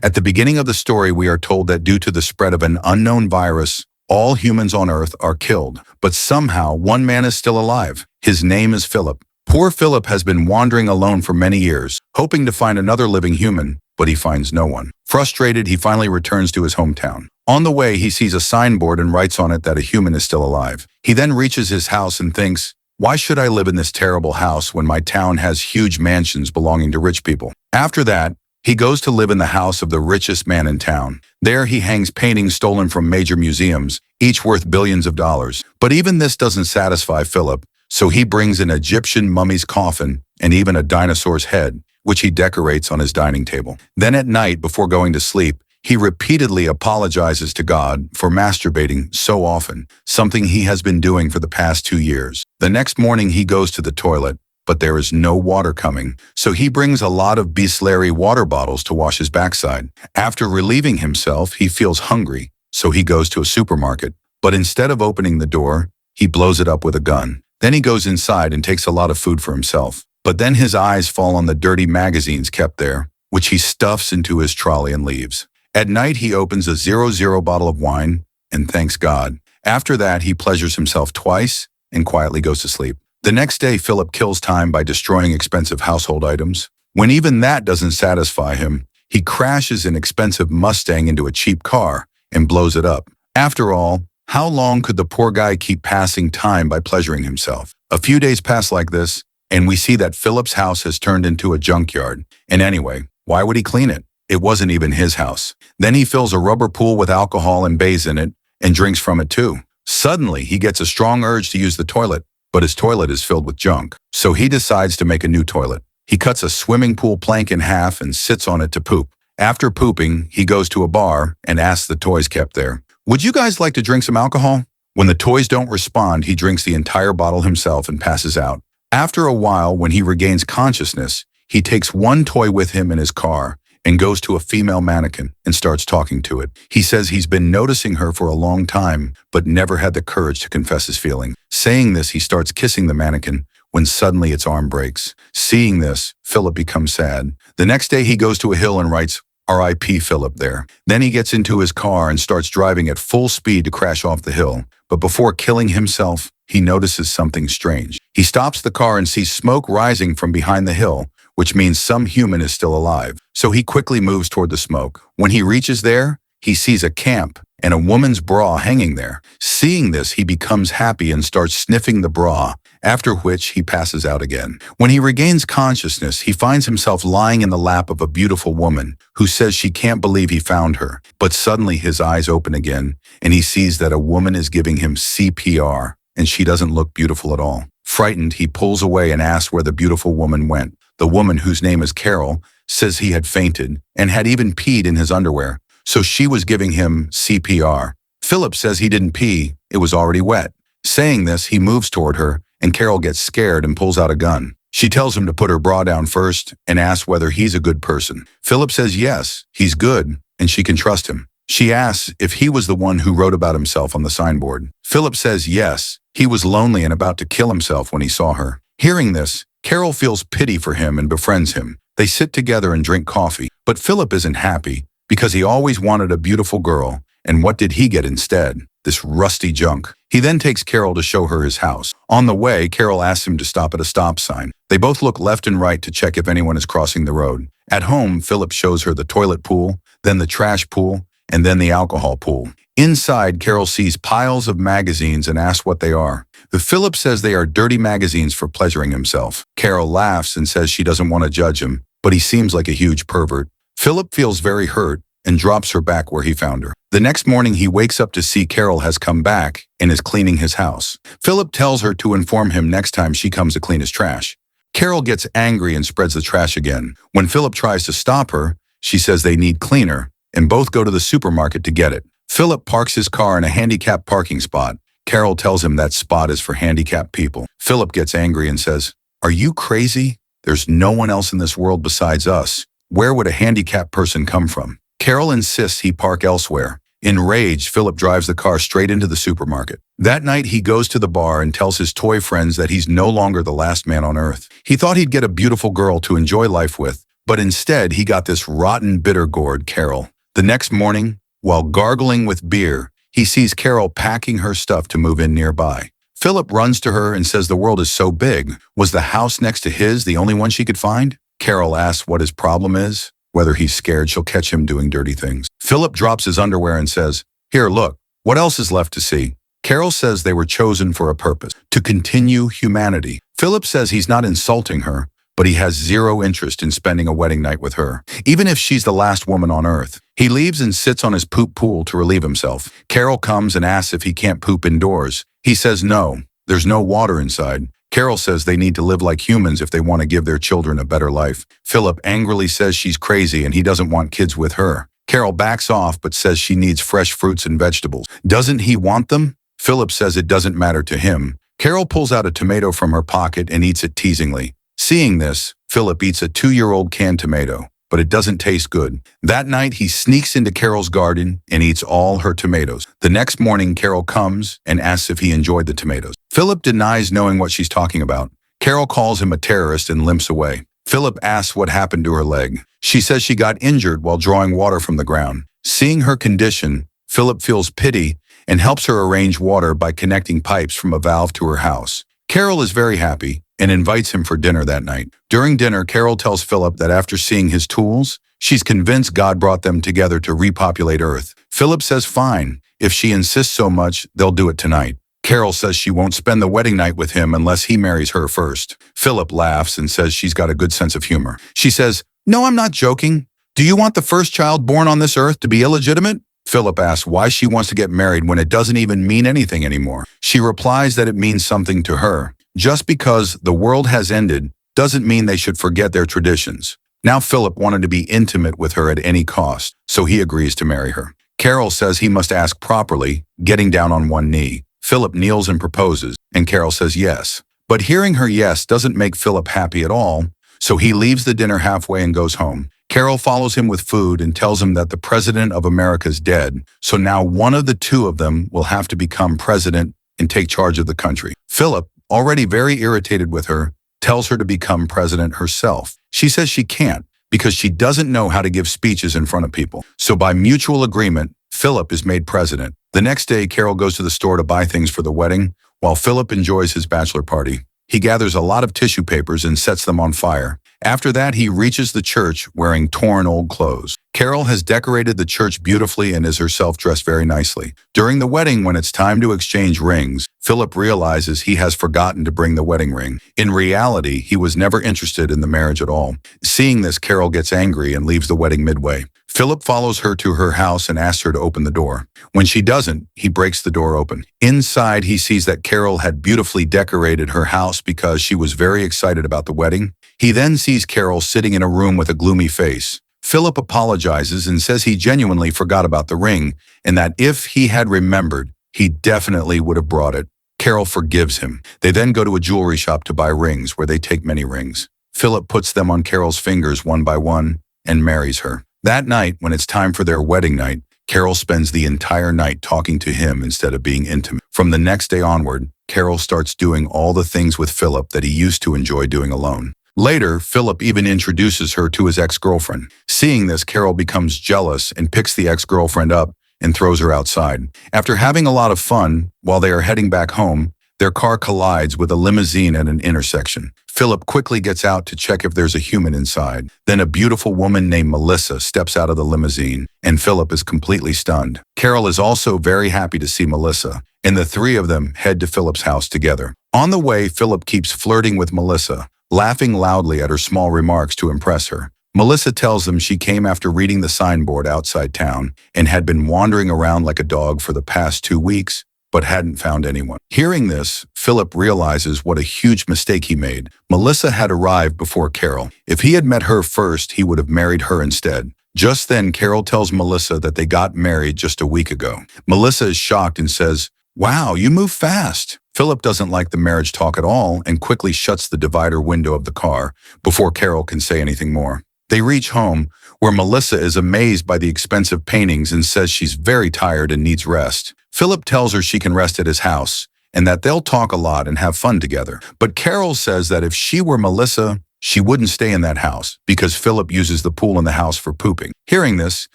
At the beginning of the story, we are told that due to the spread of an unknown virus, all humans on Earth are killed. But somehow, one man is still alive. His name is Philip. Poor Philip has been wandering alone for many years, hoping to find another living human, but he finds no one. Frustrated, he finally returns to his hometown. On the way, he sees a signboard and writes on it that a human is still alive. He then reaches his house and thinks, why should I live in this terrible house when my town has huge mansions belonging to rich people? After that, he goes to live in the house of the richest man in town. There he hangs paintings stolen from major museums, each worth billions of dollars. But even this doesn't satisfy Philip, so he brings an Egyptian mummy's coffin and even a dinosaur's head, which he decorates on his dining table. Then at night, before going to sleep, he repeatedly apologizes to God for masturbating so often, something he has been doing for the past 2 years. The next morning he goes to the toilet, but there is no water coming, so he brings a lot of Bisleri water bottles to wash his backside. After relieving himself, he feels hungry, so he goes to a supermarket. But instead of opening the door, he blows it up with a gun. Then he goes inside and takes a lot of food for himself. But then his eyes fall on the dirty magazines kept there, which he stuffs into his trolley and leaves. At night, he opens a 0.0 bottle of wine and thanks God. After that, he pleasures himself twice and quietly goes to sleep. The next day, Philip kills time by destroying expensive household items. When even that doesn't satisfy him, he crashes an expensive Mustang into a cheap car and blows it up. After all, how long could the poor guy keep passing time by pleasuring himself? A few days pass like this, and we see that Philip's house has turned into a junkyard. And anyway, why would he clean it? It wasn't even his house. Then he fills a rubber pool with alcohol and bathes in it and drinks from it too. Suddenly, he gets a strong urge to use the toilet, but his toilet is filled with junk. So he decides to make a new toilet. He cuts a swimming pool plank in half and sits on it to poop. After pooping, he goes to a bar and asks the toys kept there, would you guys like to drink some alcohol? When the toys don't respond, he drinks the entire bottle himself and passes out. After a while, when he regains consciousness, he takes one toy with him in his car and goes to a female mannequin and starts talking to it. He says he's been noticing her for a long time, but never had the courage to confess his feeling. Saying this, he starts kissing the mannequin when suddenly its arm breaks. Seeing this, Philip becomes sad. The next day, he goes to a hill and writes, R.I.P. Philip there. Then he gets into his car and starts driving at full speed to crash off the hill. But before killing himself, he notices something strange. He stops the car and sees smoke rising from behind the hill, which means some human is still alive. So he quickly moves toward the smoke. When he reaches there, he sees a camp and a woman's bra hanging there. Seeing this, he becomes happy and starts sniffing the bra, after which he passes out again. When he regains consciousness, he finds himself lying in the lap of a beautiful woman who says she can't believe he found her. But suddenly his eyes open again and he sees that a woman is giving him CPR and she doesn't look beautiful at all. Frightened, he pulls away and asks where the beautiful woman went. The woman, whose name is Carol, says he had fainted and had even peed in his underwear, so she was giving him CPR. Philip says he didn't pee, it was already wet. Saying this, he moves toward her, and Carol gets scared and pulls out a gun. She tells him to put her bra down first and asks whether he's a good person. Philip says yes, he's good, and she can trust him. She asks if he was the one who wrote about himself on the signboard. Philip says yes, he was lonely and about to kill himself when he saw her. Hearing this, Carol feels pity for him and befriends him. They sit together and drink coffee. But Philip isn't happy because he always wanted a beautiful girl, and what did he get instead? This rusty junk. He then takes Carol to show her his house. On the way, Carol asks him to stop at a stop sign. They both look left and right to check if anyone is crossing the road. At home, Philip shows her the toilet pool, then the trash pool, and then the alcohol pool. Inside, Carol sees piles of magazines and asks what they are. Philip says they are dirty magazines for pleasuring himself. Carol laughs and says she doesn't want to judge him, but he seems like a huge pervert. Philip feels very hurt and drops her back where he found her. The next morning, he wakes up to see Carol has come back and is cleaning his house. Philip tells her to inform him next time she comes to clean his trash. Carol gets angry and spreads the trash again. When Philip tries to stop her, she says they need cleaner, and both go to the supermarket to get it. Philip parks his car in a handicapped parking spot. Carol tells him that spot is for handicapped people. Philip gets angry and says, "Are you crazy? There's no one else in this world besides us. Where would a handicapped person come from?" Carol insists he park elsewhere. Enraged, Philip drives the car straight into the supermarket. That night, he goes to the bar and tells his toy friends that he's no longer the last man on Earth. He thought he'd get a beautiful girl to enjoy life with, But instead, he got this rotten bitter gourd, Carol. The next morning, while gargling with beer, he sees Carol packing her stuff to move in nearby. Philip runs to her and says the world is so big. Was the house next to his the only one she could find? Carol asks what his problem is, whether he's scared she'll catch him doing dirty things. Philip drops his underwear and says, "Here, look, what else is left to see?" Carol says they were chosen for a purpose, to continue humanity. Philip says he's not insulting her, but he has zero interest in spending a wedding night with her, even if she's the last woman on Earth. He leaves and sits on his poop pool to relieve himself. Carol comes and asks if he can't poop indoors. He says no, there's no water inside. Carol says they need to live like humans if they want to give their children a better life. Philip angrily says she's crazy and he doesn't want kids with her. Carol backs off but says she needs fresh fruits and vegetables. Doesn't he want them? Philip says it doesn't matter to him. Carol pulls out a tomato from her pocket and eats it teasingly. Seeing this, Philip eats a 2-year-old canned tomato, but it doesn't taste good. That night, he sneaks into Carol's garden and eats all her tomatoes. The next morning, Carol comes and asks if he enjoyed the tomatoes. Philip denies knowing what she's talking about. Carol calls him a terrorist and limps away. Philip asks what happened to her leg. She says she got injured while drawing water from the ground. Seeing her condition, Philip feels pity and helps her arrange water by connecting pipes from a valve to her house. Carol is very happy and invites him for dinner that night. During dinner, Carol tells Philip that after seeing his tools, she's convinced God brought them together to repopulate Earth. Philip says fine, if she insists so much, they'll do it tonight. Carol says she won't spend the wedding night with him unless he marries her first. Philip laughs and says she's got a good sense of humor. She says, "No, I'm not joking. Do you want the first child born on this earth to be illegitimate?" Philip asks why she wants to get married when it doesn't even mean anything anymore. She replies that it means something to her. Just because the world has ended doesn't mean they should forget their traditions. Now Philip wanted to be intimate with her at any cost, so he agrees to marry her. Carol says he must ask properly, getting down on one knee. Philip kneels and proposes, and Carol says yes. But hearing her yes doesn't make Philip happy at all, so he leaves the dinner halfway and goes home. Carol follows him with food and tells him that the president of America is dead, so now one of the two of them will have to become president and take charge of the country. Philip, already very irritated with her, tells her to become president herself. She says she can't because she doesn't know how to give speeches in front of people. So by mutual agreement, Philip is made president. The next day, Carol goes to the store to buy things for the wedding, while Philip enjoys his bachelor party. He gathers a lot of tissue papers and sets them on fire. After that, he reaches the church wearing torn old clothes. Carol has decorated the church beautifully and is herself dressed very nicely. During the wedding, when it's time to exchange rings, Philip realizes he has forgotten to bring the wedding ring. In reality, he was never interested in the marriage at all. Seeing this, Carol gets angry and leaves the wedding midway. Philip follows her to her house and asks her to open the door. When she doesn't, he breaks the door open. Inside, he sees that Carol had beautifully decorated her house because she was very excited about the wedding. He then sees Carol sitting in a room with a gloomy face. Philip apologizes and says he genuinely forgot about the ring and that if he had remembered, he definitely would have brought it. Carol forgives him. They then go to a jewelry shop to buy rings where they take many rings. Philip puts them on Carol's fingers one by one and marries her. That night, when it's time for their wedding night, Carol spends the entire night talking to him instead of being intimate. From the next day onward, Carol starts doing all the things with Philip that he used to enjoy doing alone. Later, Philip even introduces her to his ex-girlfriend. Seeing this, Carol becomes jealous and picks the ex-girlfriend up and throws her outside. After having a lot of fun, while they are heading back home, their car collides with a limousine at an intersection. Philip quickly gets out to check if there's a human inside. Then a beautiful woman named Melissa steps out of the limousine, and Philip is completely stunned. Carol is also very happy to see Melissa, and the three of them head to Philip's house together. On the way, Philip keeps flirting with Melissa, laughing loudly at her small remarks to impress her. Melissa tells them she came after reading the signboard outside town and had been wandering around like a dog for the past 2 weeks, but hadn't found anyone. Hearing this, Philip realizes what a huge mistake he made. Melissa had arrived before Carol. If he had met her first, he would have married her instead. Just then, Carol tells Melissa that they got married just a week ago. Melissa is shocked and says, "Wow, you move fast." Philip doesn't like the marriage talk at all and quickly shuts the divider window of the car before Carol can say anything more. They reach home, where Melissa is amazed by the expensive paintings and says she's very tired and needs rest. Philip tells her she can rest at his house and that they'll talk a lot and have fun together. But Carol says that if she were Melissa, she wouldn't stay in that house because Philip uses the pool in the house for pooping. Hearing this,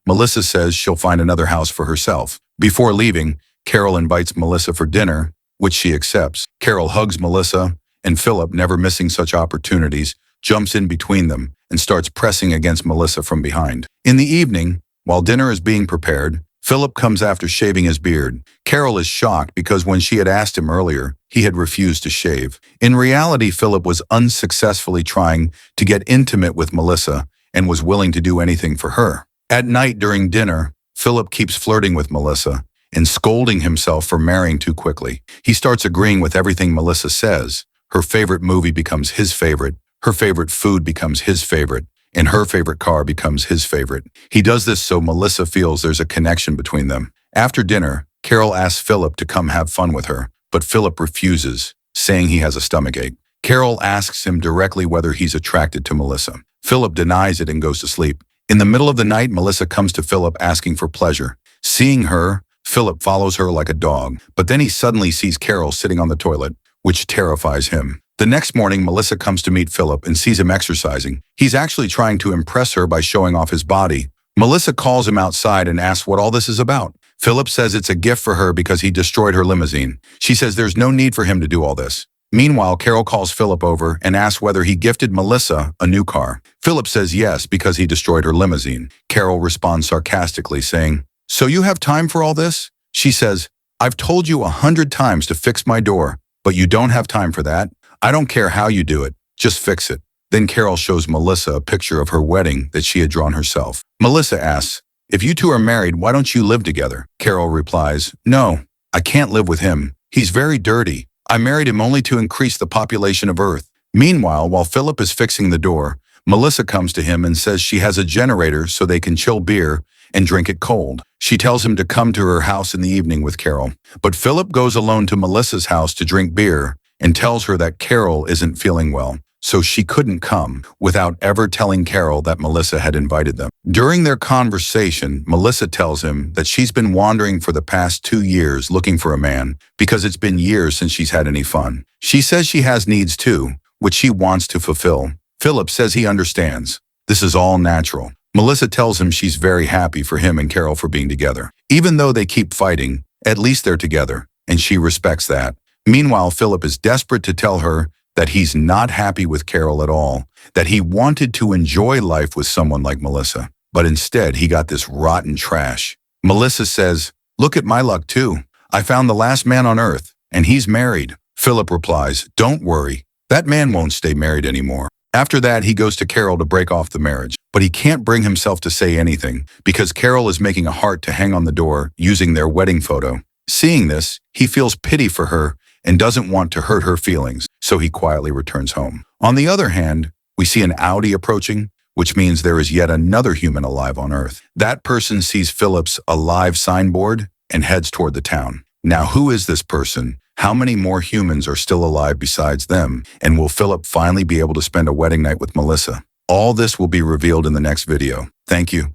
Melissa says she'll find another house for herself. Before leaving, Carol invites Melissa for dinner, which she accepts. Carol hugs Melissa, and Philip, never missing such opportunities, jumps in between them and starts pressing against Melissa from behind. In the evening, while dinner is being prepared, Philip comes after shaving his beard. Carol is shocked because when she had asked him earlier, he had refused to shave. In reality, Philip was unsuccessfully trying to get intimate with Melissa and was willing to do anything for her. At night during dinner, Philip keeps flirting with Melissa and scolding himself for marrying too quickly. He starts agreeing with everything Melissa says. Her favorite movie becomes his favorite, her favorite food becomes his favorite, and her favorite car becomes his favorite. He does this so Melissa feels there's a connection between them. After dinner, Carol asks Philip to come have fun with her, but Philip refuses, saying he has a stomachache. Carol asks him directly whether he's attracted to Melissa. Philip denies it and goes to sleep. In the middle of the night, Melissa comes to Philip asking for pleasure. Seeing her, Philip follows her like a dog, but then he suddenly sees Carol sitting on the toilet, which terrifies him. The next morning, Melissa comes to meet Philip and sees him exercising. He's actually trying to impress her by showing off his body. Melissa calls him outside and asks what all this is about. Philip says it's a gift for her because he destroyed her limousine. She says there's no need for him to do all this. Meanwhile, Carol calls Philip over and asks whether he gifted Melissa a new car. Philip says yes because he destroyed her limousine. Carol responds sarcastically, saying, "So you have time for all this?" She says, "I've told you 100 times to fix my door, but you don't have time for that. I don't care how you do it, just fix it." Then Carol shows Melissa a picture of her wedding that she had drawn herself. Melissa asks, "If you two are married, why don't you live together?" Carol replies, "No, I can't live with him. He's very dirty. I married him only to increase the population of Earth." Meanwhile, while Philip is fixing the door, Melissa comes to him and says she has a generator so they can chill beer and drink it cold. She tells him to come to her house in the evening with Carol. But Philip goes alone to Melissa's house to drink beer and tells her that Carol isn't feeling well, so she couldn't come, without ever telling Carol that Melissa had invited them. During their conversation, Melissa tells him that she's been wandering for the past 2 years looking for a man because it's been years since she's had any fun. She says she has needs too, which she wants to fulfill. Philip says he understands. This is all natural. Melissa tells him she's very happy for him and Carol for being together. Even though they keep fighting, at least they're together, and she respects that. Meanwhile, Philip is desperate to tell her that he's not happy with Carol at all, that he wanted to enjoy life with someone like Melissa, but instead he got this rotten trash. Melissa says, "Look at my luck too. I found the last man on Earth, and he's married." Philip replies, "Don't worry, that man won't stay married anymore." After that, he goes to Carol to break off the marriage, but he can't bring himself to say anything because Carol is making a heart to hang on the door using their wedding photo. Seeing this, he feels pity for her and doesn't want to hurt her feelings, so he quietly returns home. On the other hand, we see an Audi approaching, which means there is yet another human alive on Earth. That person sees Philip's alive signboard and heads toward the town. Now, who is this person? How many more humans are still alive besides them? And will Philip finally be able to spend a wedding night with Melissa? All this will be revealed in the next video. Thank you.